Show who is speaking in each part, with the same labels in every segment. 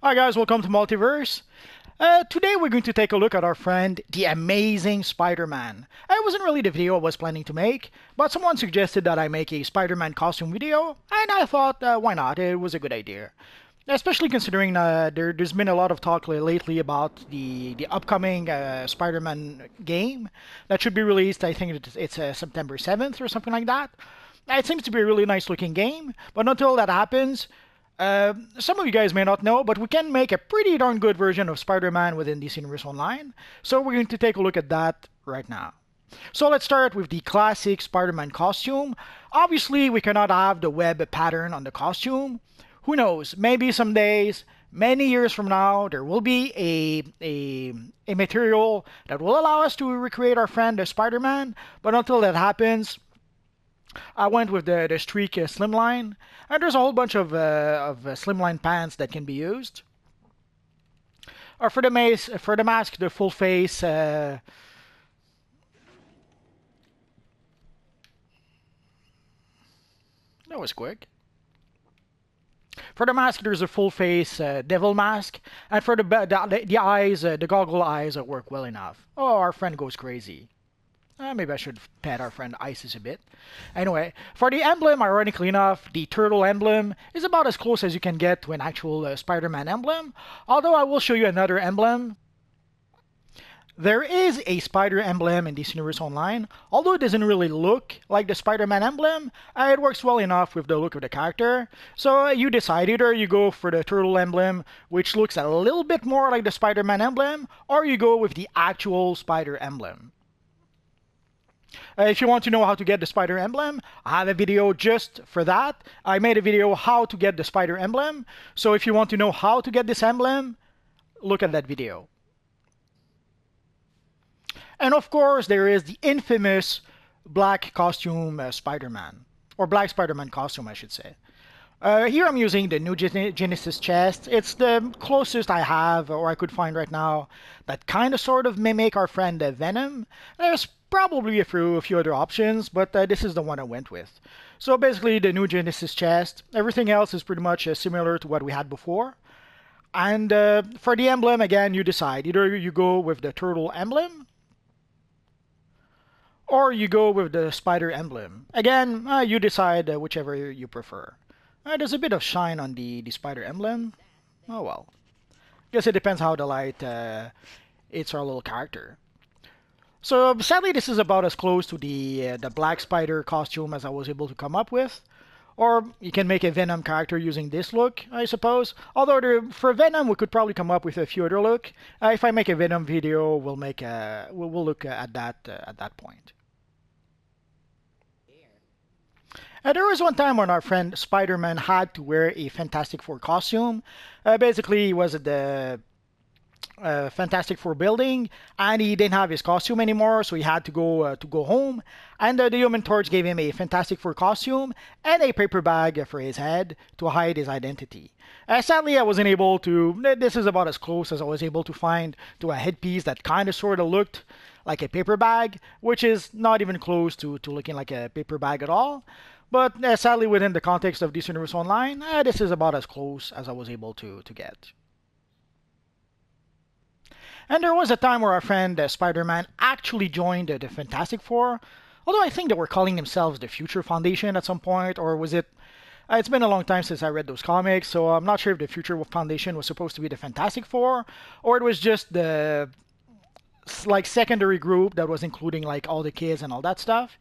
Speaker 1: Hi guys, welcome to Multiverse. Today we're going to take a look at our friend, the Amazing Spider-Man. It wasn't really the video I was planning to make, but someone suggested that I make a Spider-Man costume video, and I thought, why not? It was a good idea. Especially considering there's been a lot of talk lately about the upcoming Spider-Man game that should be released. I think it's September 7th or something like that. It seems to be a really nice looking game, but until that happens, some of you guys may not know, but we can make a pretty darn good version of Spider-Man within DC Universe Online. So we're going to take a look at that right now. So let's start with the classic Spider-Man costume. Obviously, we cannot have the web pattern on the costume. Who knows? Maybe some days, many years from now, there will be a material that will allow us to recreate our friend the Spider-Man. But until that happens, I went with the streak slimline, and there's a whole bunch of slimline pants that can be used. Or for the mask, the full face. That was quick. For the mask, there's a full face devil mask, and for the eyes, the goggle eyes work well enough. Oh, our friend goes crazy. Maybe I should pet our friend Isis a bit. Anyway, for the emblem, ironically enough, the turtle emblem is about as close as you can get to an actual Spider-Man emblem. Although I will show you another emblem. There is a spider emblem in DC Universe Online. Although it doesn't really look like the Spider-Man emblem, it works well enough with the look of the character. So you decide, either you go for the turtle emblem, which looks a little bit more like the Spider-Man emblem, or you go with the actual spider emblem. If you want to know how to get the spider emblem, I have a video just for that. I made a video how to get the spider emblem. So if you want to know how to get this emblem, look at that video. And of course, there is the infamous black costume Spider-Man, or black Spider-Man costume, I should say. Here I'm using the new Genesis chest. It's the closest I have, or I could find right now, that kind of sort of mimic our friend Venom. There's probably a few other options, but this is the one I went with. So basically, the new Genesis chest. Everything else is pretty much similar to what we had before. And for the emblem, again, you decide. Either you go with the turtle emblem, or you go with the spider emblem. Again, you decide whichever you prefer. There's a bit of shine on the spider emblem. Oh well. Guess it depends how the light hits our little character. So sadly, this is about as close to the black spider costume as I was able to come up with. Or you can make a Venom character using this look, I suppose. Although for Venom, we could probably come up with a few other look. If I make a Venom video, we'll look at that point. There was one time when our friend Spider-Man had to wear a Fantastic Four costume. Basically, he was at the Fantastic Four building, and he didn't have his costume anymore, so he had to go home. And the Human Torch gave him a Fantastic Four costume and a paper bag for his head to hide his identity. Sadly, I wasn't able to. This is about as close as I was able to find to a headpiece that kind of sort of looked like a paper bag, which is not even close to looking like a paper bag at all. But sadly, within the context of DC Universe Online, this is about as close as I was able to get. And there was a time where our friend Spider-Man actually joined the Fantastic Four. Although I think they were calling themselves the Future Foundation at some point, or was it? It's been a long time since I read those comics, so I'm not sure if the Future Foundation was supposed to be the Fantastic Four, or it was just the like secondary group that was including like all the kids and all that stuff.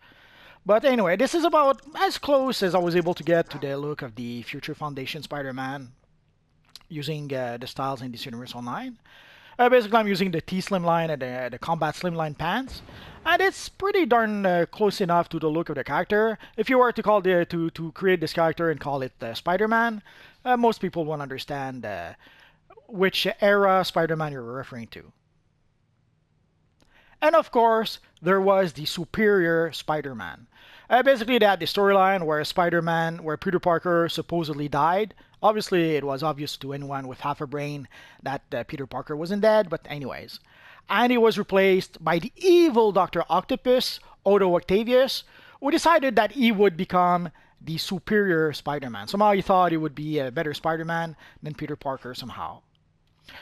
Speaker 1: But anyway, this is about as close as I was able to get to the look of the Future Foundation Spider-Man using the styles in this universe online. Basically, I'm using the T slimline and the combat slimline pants, and it's pretty darn close enough to the look of the character. If you were to call to create this character and call it Spider-Man, most people won't understand which era Spider-Man you're referring to. And of course, there was the Superior Spider-Man. Basically, they had the storyline where Peter Parker supposedly died. Obviously, it was obvious to anyone with half a brain that Peter Parker wasn't dead, but anyways. And he was replaced by the evil Dr. Octopus, Otto Octavius, who decided that he would become the superior Spider-Man. Somehow he thought he would be a better Spider-Man than Peter Parker somehow.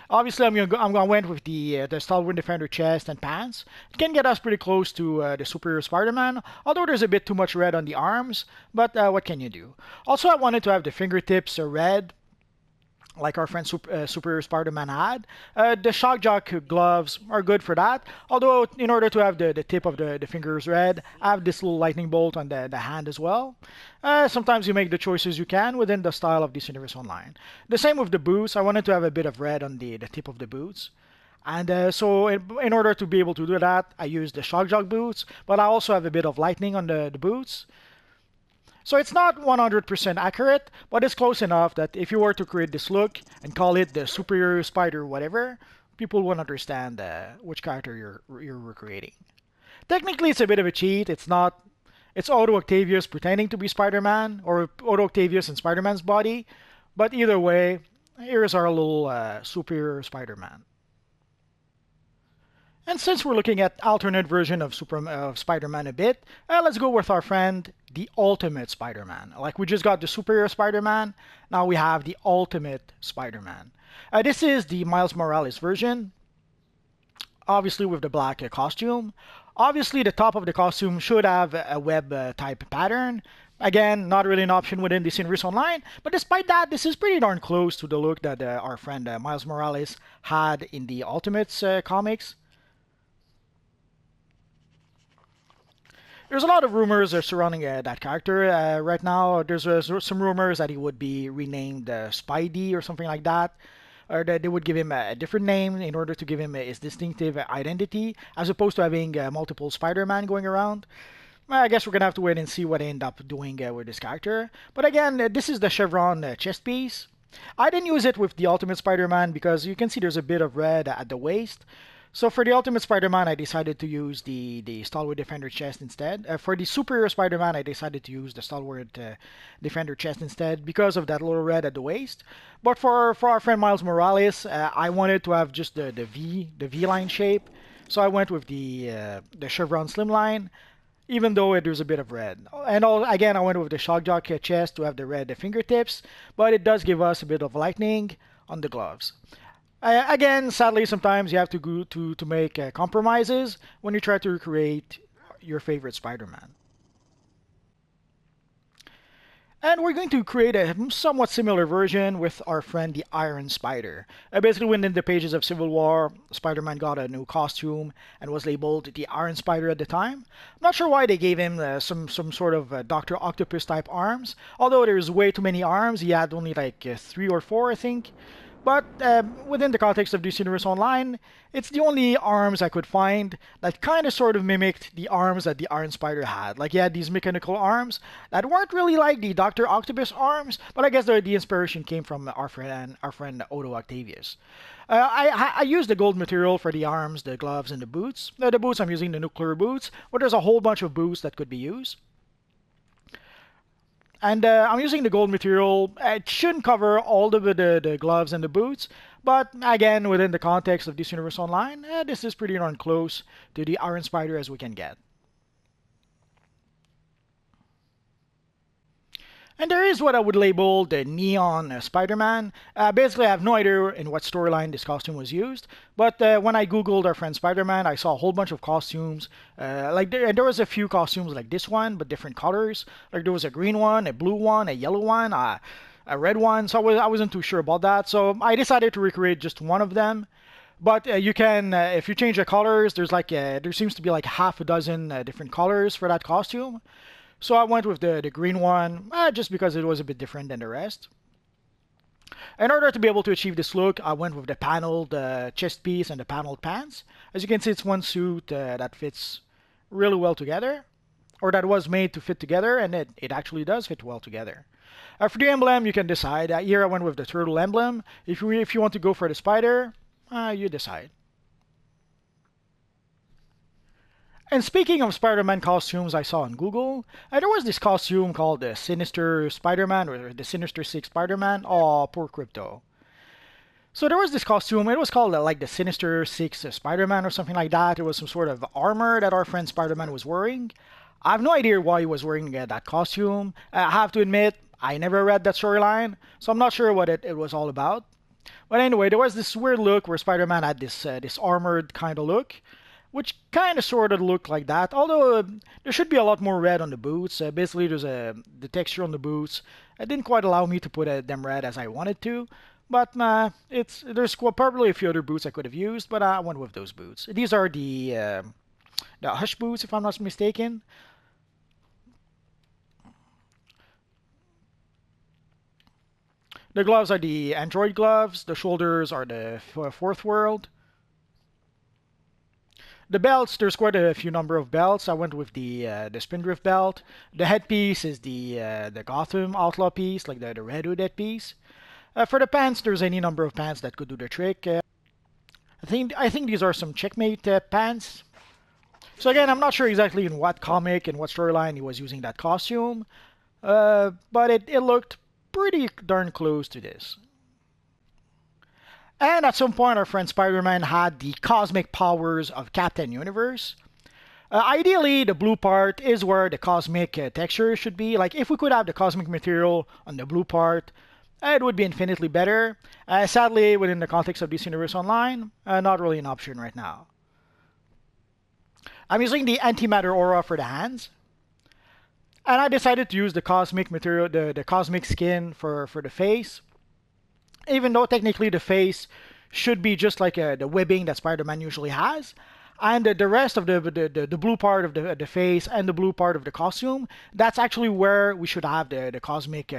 Speaker 1: Obviously, I'm gonna went with the Stalwart Defender chest and pants. It can get us pretty close to the Superior Spider-Man, although there's a bit too much red on the arms. But what can you do? Also, I wanted to have the fingertips red, like our friend Superior Spider-Man had. The Shock Jock gloves are good for that. Although, in order to have the tip of the fingers red, I have this little lightning bolt on the hand as well. Sometimes you make the choices you can within the style of this universe online. The same with the boots. I wanted to have a bit of red on the tip of the boots. And so, in order to be able to do that, I use the Shock Jock boots, but I also have a bit of lightning on the boots. So it's not 100% accurate, but it's close enough that if you were to create this look and call it the Superior Spider whatever, people won't understand which character you're recreating. Technically, it's a bit of a cheat. It's not. It's Otto Octavius pretending to be Spider-Man, or Otto Octavius in Spider-Man's body. But either way, here's our little Superior Spider-Man. And since we're looking at alternate version of Spider-Man a bit, let's go with our friend, the Ultimate Spider-Man. Like we just got the Superior Spider-Man, now we have the Ultimate Spider-Man. This is the Miles Morales version, obviously with the black costume. Obviously, the top of the costume should have a web type pattern. Again, not really an option within the Sinister Online, but despite that, this is pretty darn close to the look that our friend Miles Morales had in the Ultimates comics. There's a lot of rumors surrounding that character right now. There's some rumors that he would be renamed Spidey or something like that, or that they would give him a different name in order to give him his distinctive identity, as opposed to having multiple Spider-Man going around. I guess we're gonna have to wait and see what they end up doing with this character. But again, this is the chevron chest piece. I didn't use it with the Ultimate Spider-Man because you can see there's a bit of red at the waist. So for the Ultimate Spider-Man, I decided to use the Stalwart Defender chest instead. For the Superior Spider-Man, I decided to use the Stalwart Defender chest instead because of that little red at the waist. But for our friend Miles Morales, I wanted to have just the V-line shape. So I went with the chevron slimline, even though there's a bit of red. And again, I went with the Shock Jock chest to have the red fingertips, but it does give us a bit of lightning on the gloves. Again, sadly, sometimes you have to go to make compromises when you try to recreate your favorite Spider-Man. And we're going to create a somewhat similar version with our friend the Iron Spider. Basically, within the pages of Civil War, Spider-Man got a new costume and was labeled the Iron Spider at the time. I'm not sure why they gave him some sort of Dr. Octopus type arms, although there's way too many arms. He had only like 3 or 4, I think. But within the context of DC Universe Online, it's the only arms I could find that kind of sort of mimicked the arms that the Iron Spider had. Like he had these mechanical arms that weren't really like the Dr. Octopus arms, but I guess the inspiration came from our friend Otto Octavius. I used the gold material for the arms, the gloves, and the boots. The boots, I'm using the nuclear boots, but there's a whole bunch of boots that could be used. And I'm using the gold material. It shouldn't cover all the gloves and the boots, but again, within the context of this universe online, this is pretty darn close to the Iron Spider as we can get. And there is what I would label the Neon Spider-Man. Basically, I have no idea in what storyline this costume was used, but when I googled our friend Spider-Man, I saw a whole bunch of costumes. There was a few costumes like this one, but different colors. Like there was a green one, a blue one, a yellow one, a red one. So I wasn't too sure about that. So I decided to recreate just one of them. But you can, if you change the colors, there seems to be like half a dozen different colors for that costume. So I went with the green one, just because it was a bit different than the rest. In order to be able to achieve this look, I went with the paneled chest piece and the paneled pants. As you can see, it's one suit that fits really well together, or that was made to fit together, and it actually does fit well together. For the emblem, you can decide. Here I went with the turtle emblem. If you want to go for the spider, you decide. And speaking of Spider-Man costumes I saw on Google, there was this costume called the Sinister Spider-Man, or the Sinister 6 Spider-Man. Oh, poor Crypto. So there was this costume, it was called like the Sinister 6 Spider-Man or something like that. It was some sort of armor that our friend Spider-Man was wearing. I have no idea why he was wearing that costume. I have to admit, I never read that storyline, so I'm not sure what it was all about. But anyway, there was this weird look where Spider-Man had this armored kind of look, which kind of sort of looked like that. Although there should be a lot more red on the boots. Basically, the texture on the boots. It didn't quite allow me to put them red as I wanted to. But there's probably a few other boots I could have used, but I went with those boots. These are the Hush boots, if I'm not mistaken. The gloves are the Android gloves. The shoulders are the Fourth World. The belts, there's quite a few number of belts. I went with the Spindrift belt. The headpiece is the Gotham Outlaw piece, like the Red Hood headpiece. For the pants, there's any number of pants that could do the trick. I think these are some Checkmate pants. So again, I'm not sure exactly in what comic and what storyline he was using that costume, but it looked pretty darn close to this. And at some point, our friend Spider-Man had the cosmic powers of Captain Universe. Ideally, the blue part is where the cosmic texture should be. Like, if we could have the cosmic material on the blue part, it would be infinitely better. Sadly, within the context of DC Universe Online, not really an option right now. I'm using the antimatter aura for the hands. And I decided to use the cosmic material, the cosmic skin for the face. Even though technically the face should be just like the webbing that Spider-Man usually has. And the rest of the blue part of the face and the blue part of the costume, that's actually where we should have the cosmic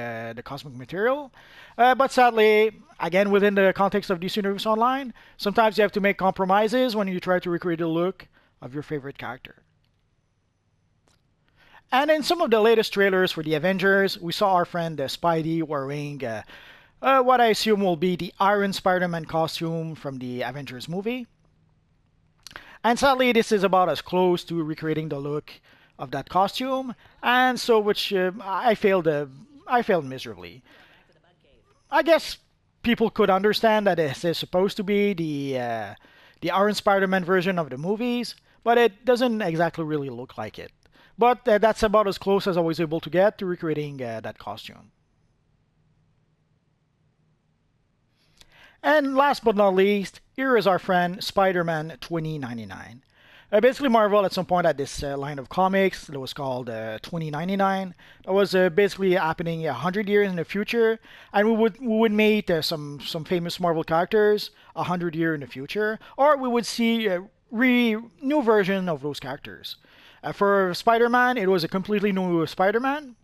Speaker 1: material. But sadly, again, within the context of DC Universe Online, sometimes you have to make compromises when you try to recreate the look of your favorite character. And in some of the latest trailers for the Avengers, we saw our friend Spidey wearing what I assume will be the Iron Spider-Man costume from the Avengers movie. And sadly, this is about as close to recreating the look of that costume, and so which I failed miserably. I guess people could understand that this is supposed to be the Iron Spider-Man version of the movies, but it doesn't exactly really look like it. But that's about as close as I was able to get to recreating that costume. And last but not least, here is our friend Spider-Man 2099. Basically, Marvel at some point had this line of comics that was called 2099. It was basically happening 100 years in the future, and we would meet some famous Marvel characters 100 years in the future, or we would see a new version of those characters. For Spider-Man, it was a completely new Spider-Man.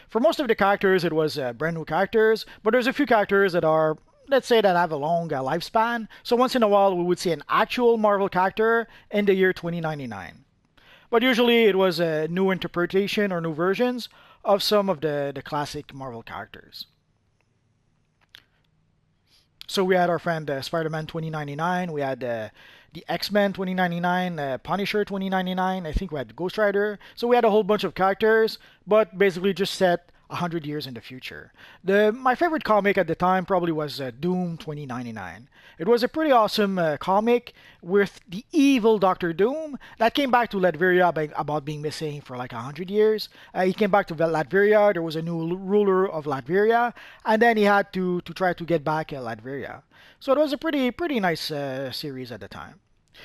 Speaker 1: For most of the characters, it was brand new characters, but there's a few characters that are, let's say, that have a long lifespan. So once in a while, we would see an actual Marvel character in the year 2099. But usually, it was a new interpretation or new versions of some of the classic Marvel characters. So we had our friend Spider-Man 2099, we had the X-Men 2099, Punisher 2099, I think we had Ghost Rider. So we had a whole bunch of characters, but basically just set 100 years in the future. My favorite comic at the time probably was Doom 2099. It was a pretty awesome comic with the evil Doctor Doom that came back to Latveria about being missing for like 100 years. He came back to Latveria, there was a new ruler of Latveria, and then he had to try to get back Latveria. So it was a pretty nice series at the time.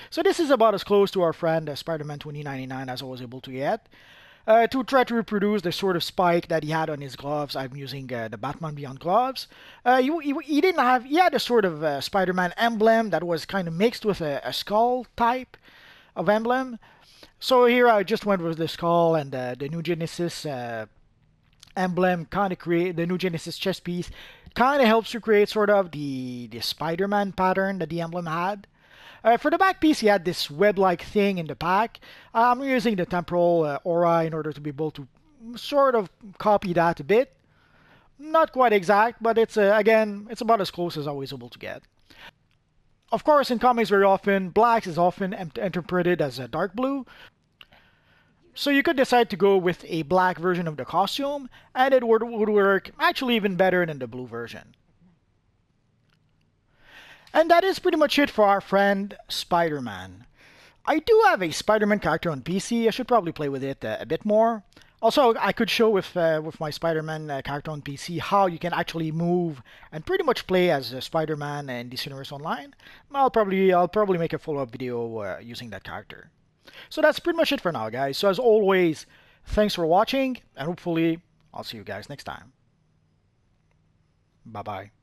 Speaker 1: So this is about as close to our friend Spider-Man 2099 as I was able to get. To try to reproduce the sort of spike that he had on his gloves, I'm using the Batman Beyond gloves. He didn't have, he had a sort of Spider-Man emblem that was kind of mixed with a skull type of emblem. So here I just went with the skull and the New Genesis emblem, kind of create the New Genesis chest piece, kind of helps to create sort of the Spider-Man pattern that the emblem had. For the back piece, he had this web-like thing in the back. I'm using the temporal aura in order to be able to sort of copy that a bit. Not quite exact, but it's again, it's about as close as I was able to get. Of course, in comics very often, black is often interpreted as a dark blue. So you could decide to go with a black version of the costume, and it would work actually even better than the blue version. And that is pretty much it for our friend Spider-Man. I do have a Spider-Man character on PC. I should probably play with it a bit more. Also, I could show with my Spider-Man character on PC how you can actually move and pretty much play as Spider-Man in DC Universe Online. I'll probably make a follow-up video using that character. So that's pretty much it for now, guys. So as always, thanks for watching, and hopefully I'll see you guys next time. Bye bye.